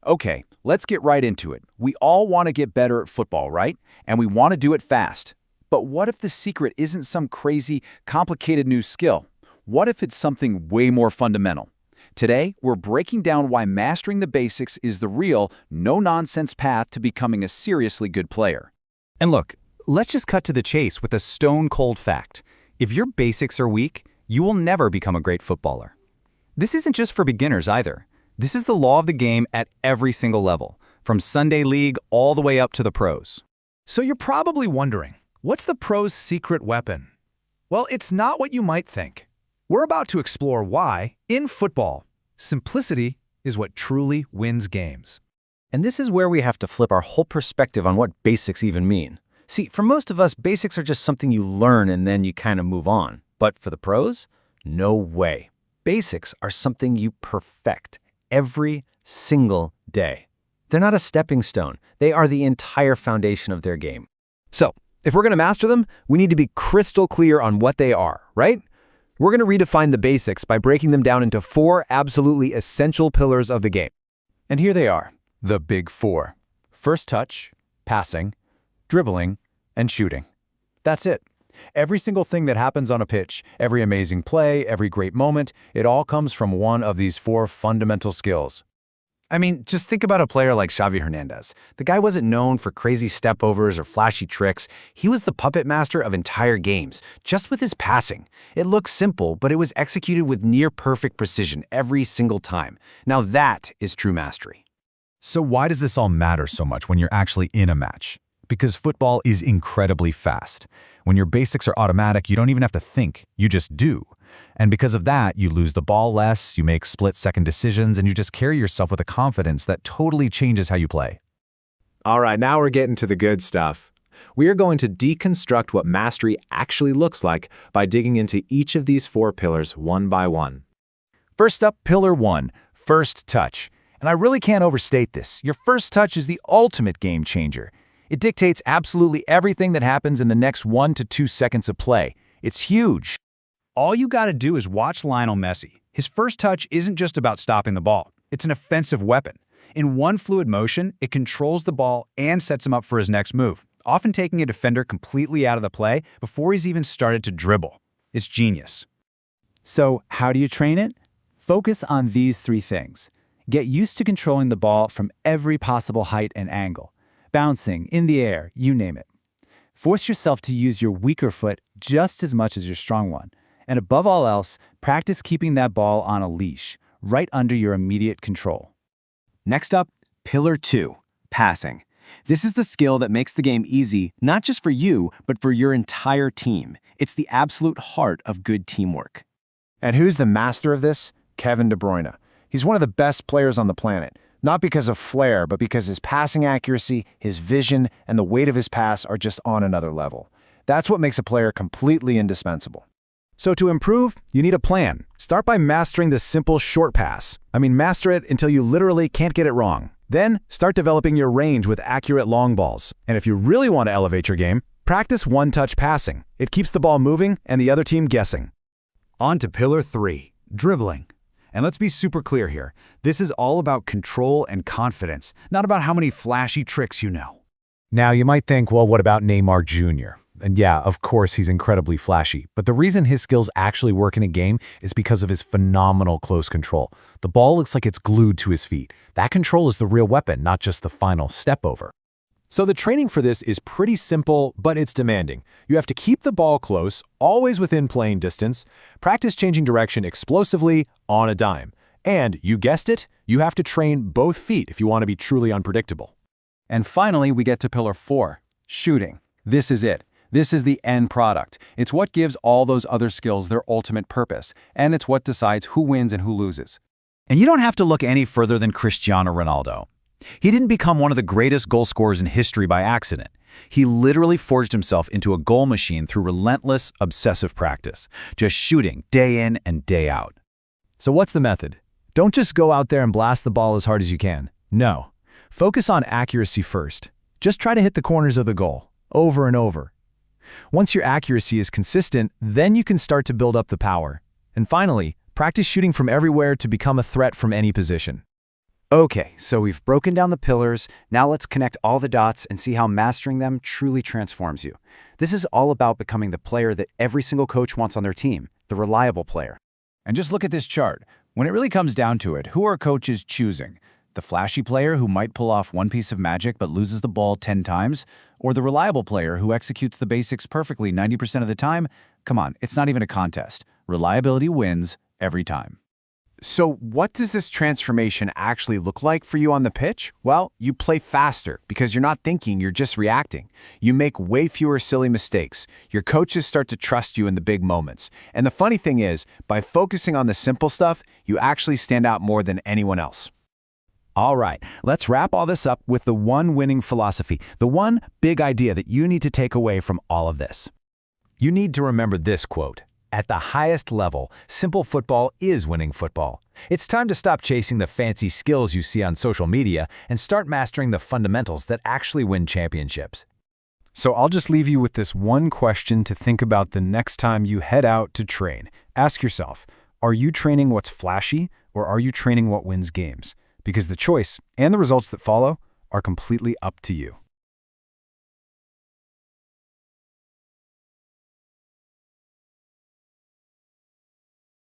Okay, let's get right into it. We all want to get better at football, right? And we want to do it fast. But what if the secret isn't some crazy, complicated new skill? What if it's something way more fundamental? Today, we're breaking down why mastering the basics is the real, no-nonsense path to becoming a seriously good player. And look, let's just cut to the chase with a stone-cold fact. If your basics are weak, you will never become a great footballer. This isn't just for beginners either. This is the law of the game at every single level, from Sunday League all the way up to the pros. So you're probably wondering, what's the pro's secret weapon? Well, it's not what you might think. We're about to explore why, in football, simplicity is what truly wins games. And this is where we have to flip our whole perspective on what basics even mean. See, for most of us, basics are just something you learn and then you kind of move on. But for the pros, no way. Basics are something you perfect every single day. They're not a stepping stone. They are the entire foundation of their game. So, if we're going to master them, we need to be crystal clear on what they are, right? We're going to redefine the basics by breaking them down into 4 absolutely essential pillars of the game. And here they are, the big 4. First touch, passing, dribbling, and shooting. That's it. Every single thing that happens on a pitch, every amazing play, every great moment, it all comes from one of these 4 fundamental skills. I mean, just think about a player like Xavi Hernandez. The guy wasn't known for crazy stepovers or flashy tricks. He was the puppet master of entire games, just with his passing. It looks simple, but it was executed with near-perfect precision every single time. Now that is true mastery. So why does this all matter so much when you're actually in a match? Because football is incredibly fast. When your basics are automatic, you don't even have to think, you just do. And because of that, you lose the ball less, you make split-second decisions, and you just carry yourself with a confidence that totally changes how you play. All right, now we're getting to the good stuff. We are going to deconstruct what mastery actually looks like by digging into each of these 4 pillars one by one. First up, pillar 1, first touch. And I really can't overstate this. Your first touch is the ultimate game changer. It dictates absolutely everything that happens in the next 1 to 2 seconds of play. It's huge. All you got to do is watch Lionel Messi. His first touch isn't just about stopping the ball. It's an offensive weapon. In one fluid motion, it controls the ball and sets him up for his next move, often taking a defender completely out of the play before he's even started to dribble. It's genius. So, how do you train it? Focus on these 3 things. Get used to controlling the ball from every possible height and angle. Bouncing, in the air, you name it. Force yourself to use your weaker foot just as much as your strong one. And above all else, practice keeping that ball on a leash, right under your immediate control. Next up, pillar 2, passing. This is the skill that makes the game easy, not just for you, but for your entire team. It's the absolute heart of good teamwork. And who's the master of this? Kevin De Bruyne. He's one of the best players on the planet. Not because of flair, but because his passing accuracy, his vision, and the weight of his pass are just on another level. That's what makes a player completely indispensable. So to improve, you need a plan. Start by mastering the simple short pass. Master it until you literally can't get it wrong. Then, start developing your range with accurate long balls. And if you really want to elevate your game, practice one-touch passing. It keeps the ball moving and the other team guessing. On to pillar 3, dribbling. And let's be super clear here. This is all about control and confidence, not about how many flashy tricks you know. Now, you might think, well, what about Neymar Jr.? And yeah, of course, he's incredibly flashy. But the reason his skills actually work in a game is because of his phenomenal close control. The ball looks like it's glued to his feet. That control is the real weapon, not just the final step over. So the training for this is pretty simple, but it's demanding. You have to keep the ball close, always within playing distance, practice changing direction explosively on a dime. And, you guessed it, you have to train both feet if you want to be truly unpredictable. And finally, we get to pillar 4, shooting. This is it. This is the end product. It's what gives all those other skills their ultimate purpose, and it's what decides who wins and who loses. And you don't have to look any further than Cristiano Ronaldo. He didn't become one of the greatest goal scorers in history by accident. He literally forged himself into a goal machine through relentless, obsessive practice, just shooting day in and day out. So what's the method? Don't just go out there and blast the ball as hard as you can. No. Focus on accuracy first. Just try to hit the corners of the goal, over and over. Once your accuracy is consistent, then you can start to build up the power. And finally, practice shooting from everywhere to become a threat from any position. Okay, so we've broken down the pillars. Now let's connect all the dots and see how mastering them truly transforms you. This is all about becoming the player that every single coach wants on their team, the reliable player. And just look at this chart. When it really comes down to it, who are coaches choosing? The flashy player who might pull off one piece of magic but loses the ball 10 times? Or the reliable player who executes the basics perfectly 90% of the time? Come on, it's not even a contest. Reliability wins every time. So what does this transformation actually look like for you on the pitch? Well, you play faster because you're not thinking, you're just reacting. You make way fewer silly mistakes. Your coaches start to trust you in the big moments. And the funny thing is, by focusing on the simple stuff, you actually stand out more than anyone else. All right, let's wrap all this up with the one winning philosophy, the one big idea that you need to take away from all of this. You need to remember this quote. At the highest level, simple football is winning football. It's time to stop chasing the fancy skills you see on social media and start mastering the fundamentals that actually win championships. So I'll just leave you with this one question to think about the next time you head out to train. Ask yourself, are you training what's flashy or are you training what wins games? Because the choice and the results that follow are completely up to you.